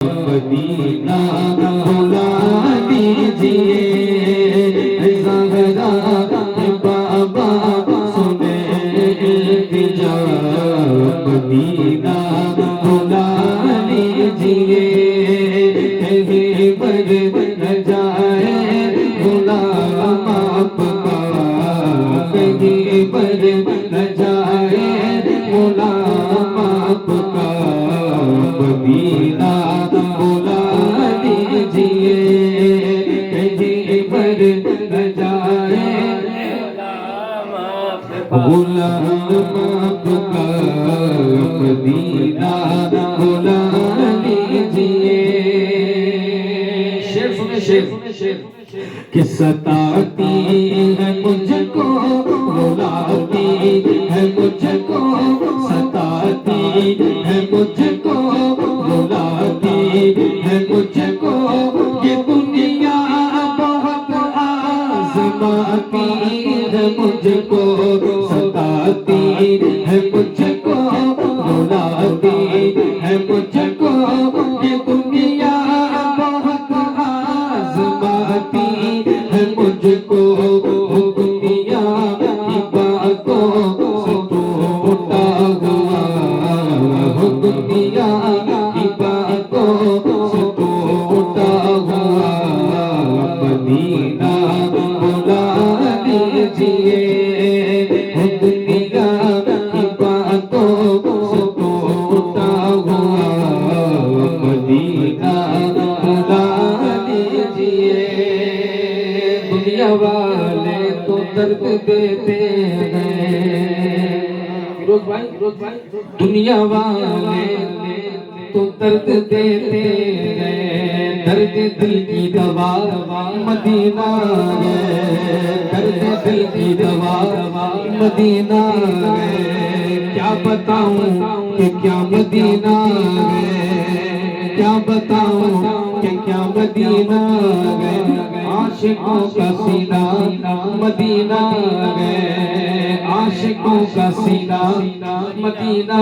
مدینہ بلا دیجئے زہرا بابا سنے التجا مدینہ بلا دیجئے کہیں پر نہ جائے غلام آپ کا کہیں پر نہ جائے غلام آپ کا مدینہ بلا دیجئے کہیں پر نہ جائے غلام آپ کا مدینہ بلا دیجئے شیر سنے شیر کہ ستاتی ہے مجھ کو رلاتی ہے مجھ کو ستاتی ہے مجھ کو رلاتی ہے مجھ کو یہ دنیا بہت آزماتی ہے مجھ کو ستاتی ہے مجھ کو رلاتی ہے مجھ کو یہ دنیا بہت آزماتی ہے مجھ کو دنیا کی باتوں سے ٹوٹا ہوا دنیا کی باتوں سے ٹوٹا ہوا مدینہ بلا دیجئے دنیا کی باتوں سے ٹوٹا ہوا مدینہ بلا دیجئے دنیا والے تو درد دیتے ہیں دنیا والے تو درد دیتے ہیں درد دل کی دوا مدینہ ہے درد دل کی دوا مدینہ ہے کیا بتاؤں کہ کیا مدینہ ہے کیا بتاؤں کہ کیا مدینہ ہے عاشقوں کا سینہ مدینہ ہے عاشقوں کا سینہ مدینہ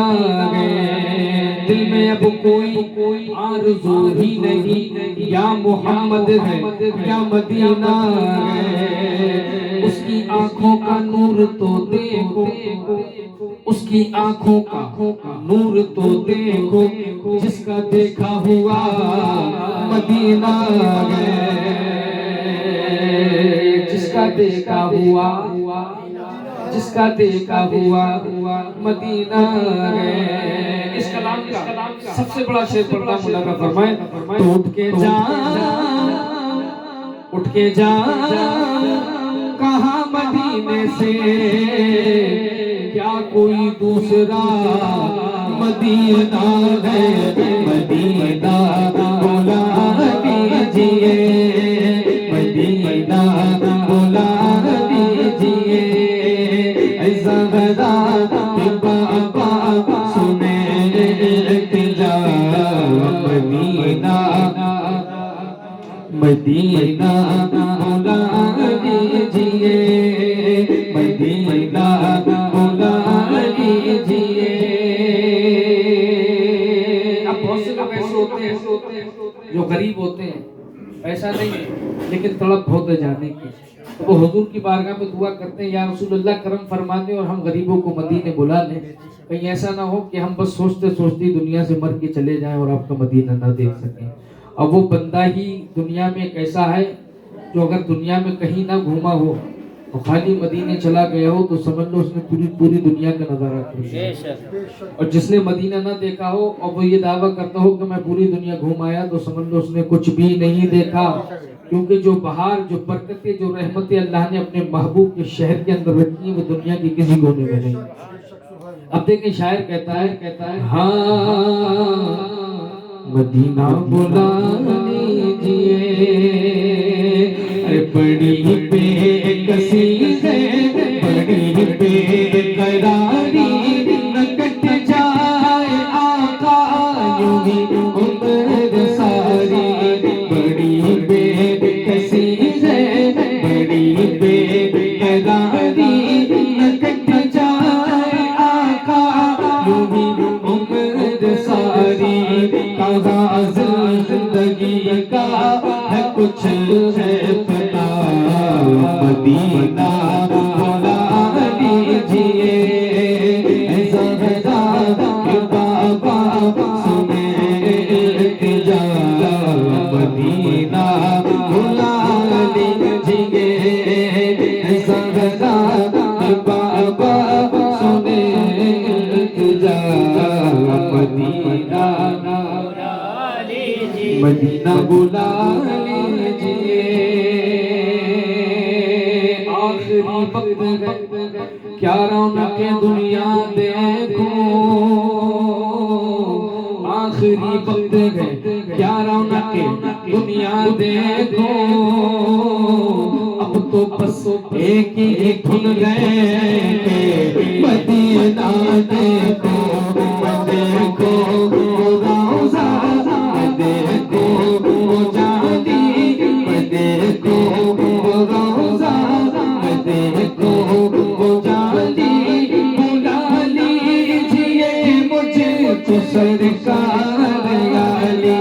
ہے دل میں اب کوئی آرزو ہی نہیں یا محمد ہے یا مدینہ ہے اس کی آنکھوں کا نور تو دیکھو اس کی آنکھوں کا نور تو دیکھو جس کا دیکھا ہوا مدینہ ہے جس کا دیکھا ہوا جس کا دیکھا ہوا مدینہ ہے اس کلام کا سب سے بڑا شعر پڑھتا مولا کا فرمائے تو اٹھ کے جا کہاں مدینے سے کیا کوئی دوسرا مدینہ ہے مدینہ بلا دیجئے مدینہ بلا دیجئے زہرا بابا سنے التجا مدینہ مدینہ بلا دیجئے مدینہ بلا دیجئے اب بہت سے لوگ ایسے ہوتے ہیں جو غریب ہوتے ہیں ایسا نہیں لیکن طلب بہت ہے جانے کی تو وہ حضور کی بارگاہ میں دعا کرتے ہیں یا رسول اللہ کرم فرما دیں اور ہم غریبوں کو مدینے بلا لیں کہیں ایسا نہ ہو کہ ہم بس سوچتے سوچتے دنیا سے مر کے چلے جائیں اور آپ کا مدینہ نہ دیکھ سکیں اب وہ بندہ ہی دنیا میں ایک ایسا ہے جو اگر دنیا میں کہیں نہ گھوما ہو تو خالی مدینے چلا گیا ہو تو سمجھ لو اس نے پوری دنیا کا نظارہ کر لیا اور جس نے مدینہ نہ دیکھا ہو اور وہ یہ دعویٰ کرتا ہو کہ میں پوری دنیا گھوم آیا تو سمجھ لو اس نے کچھ بھی نہیں دیکھا کیونکہ جو بہار جو برکتیں جو رحمتیں اللہ نے اپنے محبوب کے شہر کے اندر رکھی ہیں وہ دنیا کی کسی کونے میں نہیں اب دیکھیں شاعر کہتا ہے ہاں مدینہ بلا لیجئے بڑی بے کسی ہے بڑی بے قراری نہ کٹ جائے آقا یوں ہی عمر ساری بڑی بے کسی ہے بڑی بے قراری نہ کٹ جائے آقا یوں ہی عمر ساری کہاں زندگی کا ہے کچھ ہے پتا مدینہ بلا لیجئے زہرا کے بابا سنے التجا مدینہ بلا لیجئے زہرا کے بابا سنے التجا مدینہ بلا لیجئے آخری وقت ہے کیا رونق دنیا دیکھو آخری وقت ہے کیا رونق دنیا دیکھو اب تو بس ایک ہی دھن گئے کہ مدینہ دیکھو دیکھو روزہ دیکھو جاندی دیکھو روزہ دیکھو جاندی بلا لیجئے مجھے تو سرکار علی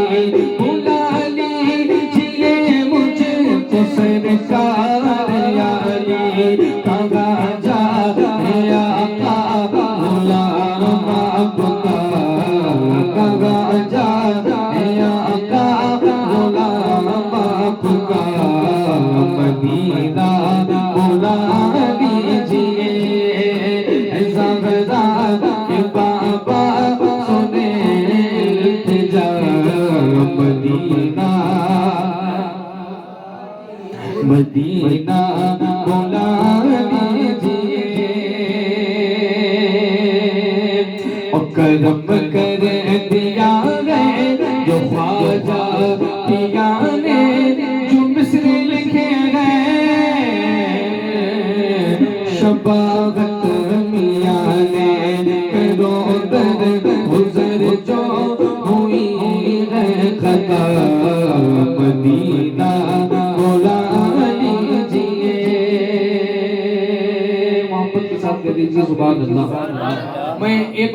بلا لیجئے مجھے تو سرکار علی کہاں جا آقا غلام آپ کا کہاں جا آقا غلام آپ کا مدینہ بلا لیجئے زہرا کے بابا سنے التجا مدینہ مدینہ بلا لیجئے اور کرم کر دیا ہے جو خواجہ پیا نے جو مصر لکھے ہیں شباغت میاں نے رو در گزر جو ہوئی ہے خطا مدینہ بلا لیجئے محبت کے ساتھ کہہ دیجیے سبحان اللہ. میں ایک